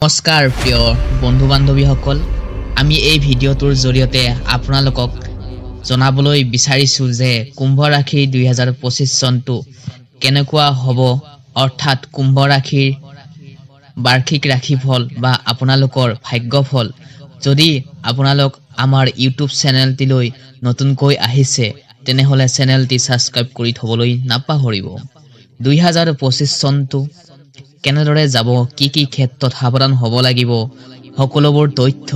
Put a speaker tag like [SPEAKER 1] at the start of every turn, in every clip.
[SPEAKER 1] নমস্কাৰ প্ৰিয় বন্ধু বান্ধৱীসকল আমি এই ভিডিঅ'টোৰ জৰিয়তে আপোনালোকক জনাবলৈ বিচাৰিছো যে কুম্ভ ৰাশিৰ 2025 চনটো কেনেকুৱা হ'ব অৰ্থাৎ কুম্ভ ৰাশিৰ বাৰ্ষিক ৰাশিফল বা আপোনালোকৰ ভাগ্যফল যদি আপোনালোক আমাৰ ইউটিউব চেনেলটিলৈ নতুনকৈ আহিছে তেনেহলে চেনেলটি সাবস্ক্ৰাইব কৰি থবলৈ নাপাহৰিব 2025 চনটো কেনেদৰে যাব কি ক্ষেত্ৰত সাৱধান হ'ব লাগিব সকলোবোৰ তথ্য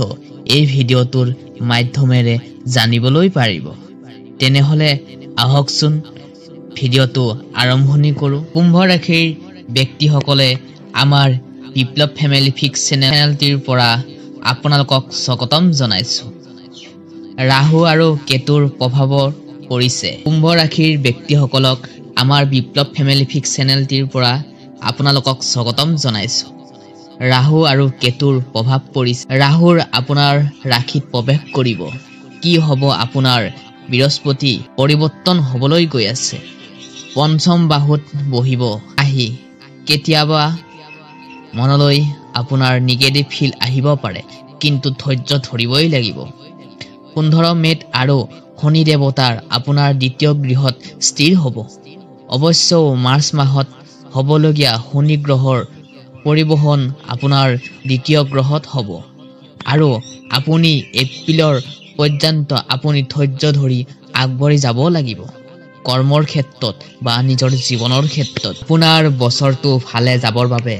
[SPEAKER 1] এই ভিডিঅ'টোৰ মাধ্যমেৰে জানিবলৈ পাৰিব তেনেহলে আহকচোন ভিডিঅ'টো আৰম্ভণি কৰো কুম্ভ ৰাশিৰ ব্যক্তিসকলে আমাৰ বিপ্লৱ ফেমিলি ফিক্স চেনেলটিৰ পৰা আপোনালোকক স্বাগতম জনাইছো ৰাহু আৰু কেতুৰ প্ৰভাৱৰ পৰিছে কুম্ভ ৰাশিৰ ব্যক্তিসকলক আমাৰ বিপ্লৱ ফেমিলি ফিক্স চেনেলটিৰ পৰা আপোনালোকক স্বাগতম জনাইছো ৰাহু আৰু কেতুৰ প্ৰভাৱ পৰিছে ৰাহুৰ আপোনাৰ ৰাশিত প্ৰৱেশ কৰিব কি হ'ব আপোনাৰ বৃহস্পতি পৰিৱৰ্তন হ'বলৈ গৈ আছে পঞ্চম বাহুত বহিব আহি কেতিয়াবা মনলৈ আপোনাৰ নিগেটিভ ফিল আহিব পাৰে কিন্তু ধৈৰ্য ধৰিবই লাগিব 15 মেত আৰু শনি দেৱতাৰ আপোনাৰ দ্বিতীয় গৃহত স্থিৰ হ'ব অৱশ্য মাৰ্চ মাহত হ'বলগীয়া শনি গ্ৰহৰ পৰিবহন আপোনাৰ দ্বিতীয় গ্ৰহত হ'ব আৰু আপুনি এপ্ৰিলৰ পৰ্যন্ত আপুনি ধৈৰ্য ধৰি আগবাঢ়ি যাব লাগিব কৰ্মৰ ক্ষেত্ৰত বা নিজৰ জীৱনৰ ক্ষেত্ৰত আপোনাৰ বছৰটো ভালে যাবৰ বাবে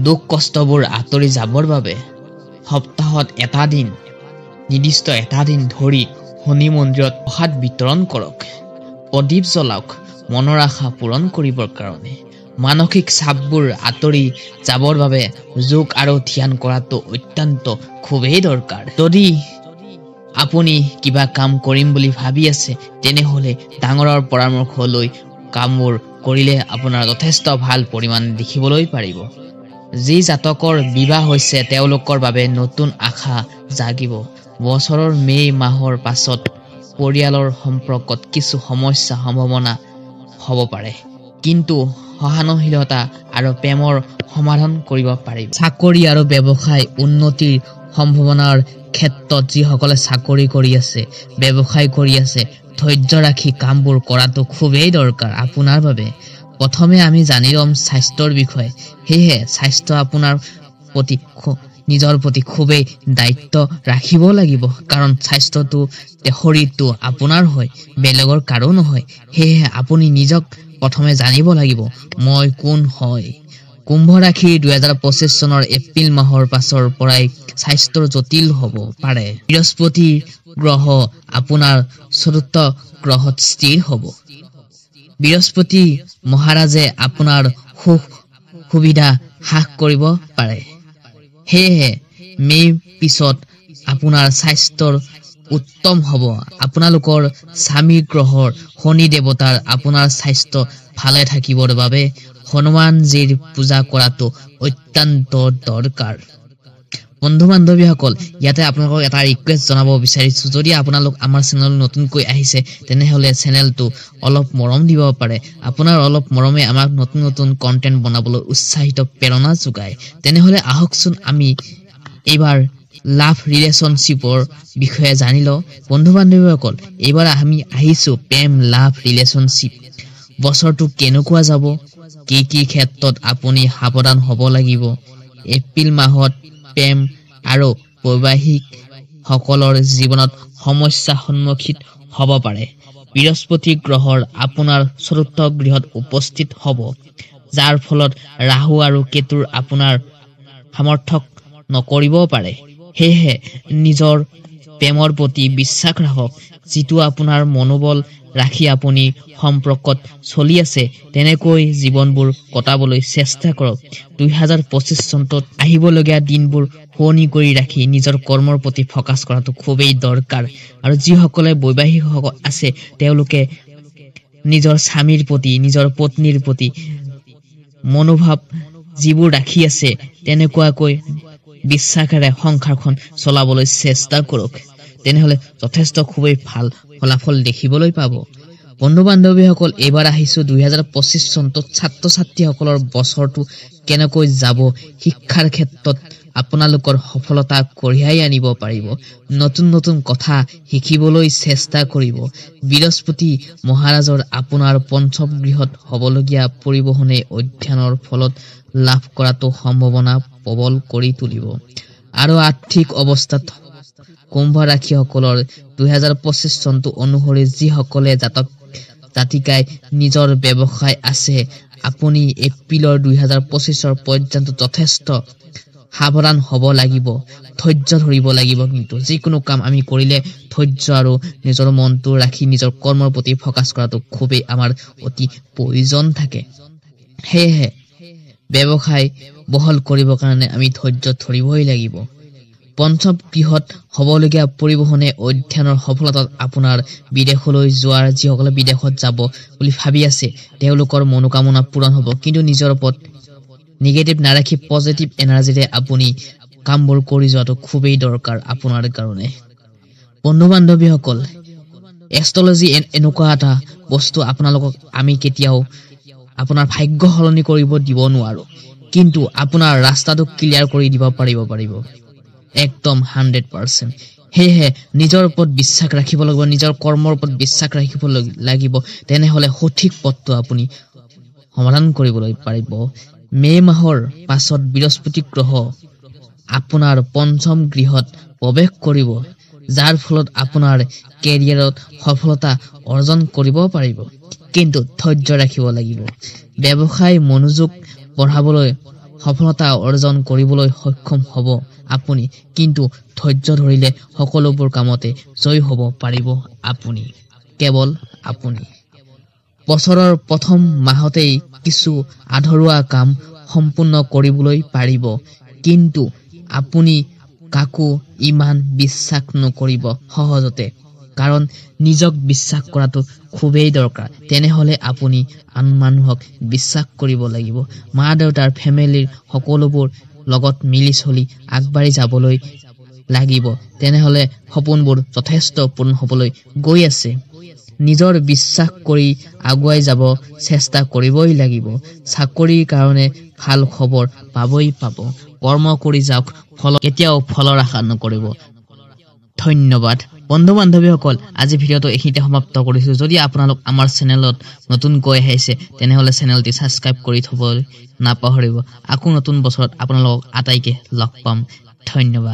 [SPEAKER 1] দুখ কষ্টবোৰ আঁতৰি যাবৰ বাবে সপ্তাহত এটা দিন নিৰ্দিষ্ট এটা দিন ধৰি শনি মন্দিৰত প্ৰসাদ বিতৰণ কৰক প্ৰদীপ জ্বলাওক মনৰ আশা পূৰণ কৰিবৰ কাৰণে মানসিক চাপবোৰ আঁতৰি যাবৰ বাবে যোগ আৰু ধ্যান কৰাটো অত্যন্ত খুবেই দৰকাৰ যদি আপুনি কিবা কাম কৰিম বুলি ভাবি আছে তেনেহলে ডাঙৰৰ পৰামৰ্শ লৈ কামবোৰ কৰিলে আপোনাৰ যথেষ্ট ভাল পৰিমাণ দেখিবলৈ পাৰিব যি জাতকৰ বিবাহ হৈছে তেওঁলোকৰ বাবে নতুন আশা জাগিব বছৰৰ মে মাহৰ পাছত পৰিয়ালৰ সম্পৰ্কত কিছু সমস্যা সম্ভাৱনা হ'ব পাৰে কিন্তু সহানুশীলতা আৰু প্ৰেমৰ সমাধান কৰিব পাৰিব চাকৰি আৰু ব্যৱসায় উন্নতিৰ সম্ভাৱনাৰ ক্ষেত্ৰত যিসকলে চাকৰি কৰি আছে ব্যৱসায় কৰি আছে ধৈৰ্য ৰাখি কামবোৰ কৰাটো খুবেই দৰকাৰ আপোনাৰ বাবে প্ৰথমে আমি জানি ল'ম স্বাস্থ্যৰ বিষয়ে হেহে স্বাস্থ্য আপোনাৰ প্ৰতি নিজৰ প্ৰতি খুবেই দায়িত্ব ৰাখিব লাগিব কাৰণ স্বাস্থ্যটো শৰীৰটো আপোনাৰ হয় বেলেগৰ কাৰো নহয় হেহে আপুনি নিজক প্ৰথমে জানিব লাগিব মই কোন হয় কুম্ভ ৰাশিৰ 2025 চনৰ এপ্ৰিল মাহৰ পাছৰ পৰাই স্বাস্থ্যৰ জটিল হ'ব পাৰে বৃহস্পতি গ্ৰহ আপোনাৰ চতুৰ্থ গ্ৰহত স্থিৰ হ'ব বৃহস্পতি মহাৰাজে আপোনাৰ সুখ সুবিধা হ্ৰাস কৰিব পাৰে হেহে মে পিছত আপোনাৰ স্বাস্থ্যৰ উত্তম হ'ব আপোনালোকৰ স্বামী গ্ৰহৰ শনি দেৱতাৰ আপোনাৰ স্বাস্থ্য ভালে থাকিবৰ বাবে হনুমানজীৰ পূজা কৰাটো অত্যন্ত দৰকাৰ বন্ধু বান্ধৱীসকল ইয়াতে আপোনালোকক এটা ৰিকুৱেষ্ট জনাব বিচাৰিছো যদি আপোনালোক আমাৰ চেনেল নতুনকৈ আহিছে তেনেহলে চেনেলটো অলপ মৰম দিব পাৰে আপোনাৰ অলপ মৰমে আমাক নতুন নতুন কন্টেন্ট বনাবলৈ উৎসাহিত প্ৰেৰণা যোগায় তেনেহলে আহকচোন আমি এইবাৰ লাভ ৰিলেশনশ্বিপৰ বিষয়ে জানিল বন্ধু বান্ধৱীসকল এইবাৰ আমি আহিছো প্ৰেম লাভ ৰিলেশনশ্বিপ বছৰটো কেনেকুৱা যাব কি ক্ষেত্ৰত আপুনি সাৱধান হ'ব লাগিব এপ্ৰিল মাহত প্ৰেম আৰু বৈবাহিক সকলৰ জীৱনত সমস্যা সন্মুখীন হ'ব পাৰে বৃহস্পতি গ্ৰহৰ আপোনাৰ চতুৰ্থ গৃহত উপস্থিত হ'ব যাৰ ফলত ৰাহু আৰু কেতুৰ আপোনাৰ সমৰ্থক নকৰিব পাৰে হেহে নিজৰ প্ৰেমৰ প্ৰতি বিশ্বাস ৰাখক যিটো আপোনাৰ মনোবল ৰাখি আপুনি সম্পৰ্কত চলি আছে তেনেকৈ জীৱনবোৰ কটাবলৈ চেষ্টা কৰক 2025 চনত আহিবলগীয়া দিনবোৰ শুৱনি কৰি ৰাখি নিজৰ কৰ্মৰ প্ৰতি ফকাস কৰাটো খুবেই দৰকাৰ আৰু যিসকলে বৈবাহিক আছে তেওঁলোকে নিজৰ স্বামীৰ প্ৰতি নিজৰ পত্নীৰ প্ৰতি মনোভাৱ যিবোৰ ৰাখি আছে তেনেকুৱাকৈ বিশ্বাসেৰে সংসাৰখন চলাবলৈ চেষ্টা কৰক তেনেহলে যথেষ্ট খুবেই ভাল ফলাফল দেখিবলৈ পাব বন্ধু বান্ধৱীসকল এবাৰ আহিছো 2025 চনত ছাত্ৰ ছাত্ৰীসকলৰ বছৰটো কেনেকৈ যাব শিক্ষাৰ ক্ষেত্ৰত আপোনালোকৰ সফলতা কঢ়িয়াই আনিব পাৰিব নতুন নতুন কথা শিকিবলৈ চেষ্টা কৰিব বৃহস্পতি মহাৰাজৰ আপোনাৰ পঞ্চম গৃহত হবলগীয়া পৰিবহনে অধ্যয়নৰ ফলত লাভ কৰাটো সম্ভাৱনা প্ৰবল কৰি তুলিব আৰু আৰ্থিক অৱস্থাত কুম্ভ ৰাশিসকলৰ 2025 চনটো অনুসৰি যিসকলে জাতিকাই নিজৰ ব্যৱসায় আছে আপুনি এপ্ৰিলৰ 2025 পৰ্যন্ত যথেষ্ট সাৱধান হ'ব লাগিব ধৈৰ্য ধৰিব লাগিব কিন্তু যিকোনো কাম আমি কৰিলে ধৈৰ্য আৰু নিজৰ মনটো ৰাখি নিজৰ কৰ্মৰ প্ৰতি ফোকাস কৰাটো খুবেই আমাৰ অতি প্ৰয়োজন থাকে হেহে ব্যৱসায় বহল কৰিবৰ কাৰণে আমি ধৈৰ্য ধৰিবই লাগিব পঞ্চম গৃহত হবলগীয়া পৰিবহনে অধ্যয়নৰ সফলতাত আপোনাৰ বিদেশলৈ যোৱাৰ যিসকলে বিদেশত যাব বুলি ভাবি আছে তেওঁলোকৰ মনোকামনা পূৰণ হ'ব কিন্তু নিজৰ ওপৰত নেগেটিভ নাৰাখি পজিটিভ এনাৰ্জিৰে আপুনি কামবোৰ কৰি যোৱাটো খুবেই দৰকাৰ আপোনাৰ কাৰণে বন্ধু বান্ধৱীসকল এষ্ট্ৰলজি এনেকুৱা এটা বস্তু আপোনালোকক আমি কেতিয়াও আপোনাৰ ভাগ্য সলনি কৰিব দিব নোৱাৰো কিন্তু আপোনাৰ ৰাস্তাটো ক্লিয়াৰ কৰি দিব পাৰিব একদম 100% হেহে নিজৰ ওপৰত বিশ্বাস ৰাখিব লাগিব নিজৰ কৰ্মৰ ওপৰত বিশ্বাস ৰাখিব লাগিব তেনেহলে সঠিক পথটো আপুনি সমাধান কৰিবলৈ পাৰিব মে মাহৰ পাছত বৃহস্পতি গ্ৰহ আপোনাৰ পঞ্চম গৃহত প্ৰৱেশ কৰিব যাৰ ফলত আপোনাৰ কেৰিয়াৰত সফলতা অৰ্জন কৰিব পাৰিব কিন্তু ধৈৰ্য ৰাখিব লাগিব ব্যৱসায় মনোযোগ বঢ়াবলৈ সফলতা অৰ্জন কৰিবলৈ সক্ষম হ'ব আপুনি কিন্তু ধৈৰ্য ধৰিলে সকলোবোৰ কামতে জয় হ'ব পাৰিব আপুনি কেৱল আপুনি বছৰৰ প্ৰথম মাহতেই কিছু আধৰুৱা কাম সম্পূৰ্ণ কৰিবলৈ পাৰিব কিন্তু আপুনি কাকো ইমান বিশ্বাস নকৰিব সহজতে কাৰণ নিজক বিশ্বাস কৰাটো খুবেই দৰকাৰ তেনেহলে আপুনি আন মানুহক বিশ্বাস কৰিব লাগিব মা দেউতাৰ ফেমিলিৰ সকলোবোৰ লগত মিলি চলি আগবাঢ়ি যাবলৈ লাগিব তেনেহলে সপোনবোৰ যথেষ্ট পূৰণ হ'বলৈ গৈ আছে নিজৰ বিশ্বাস কৰি আগুৱাই যাব চেষ্টা কৰিবই লাগিব চাকৰিৰ কাৰণে ভাল খবৰ পাবই পাব কৰ্ম কৰি যাওক কেতিয়াও ফলৰ আশা নকৰিব ধন্যবাদ বন্ধু বান্ধৱীসকল আজি ভিডিঅটো এখিনিতে সমাপ্ত কৰিছো যদি আপোনালোক আমাৰ চেনেলত নতুনকৈ আহিছে তেনেহলে চেনেলটি সাবস্ক্ৰাইব কৰি থবলৈ নাপাহৰিব আকৌ নতুন বছৰত আপোনালোক আটাইকে লগ পাম ধন্যবাদ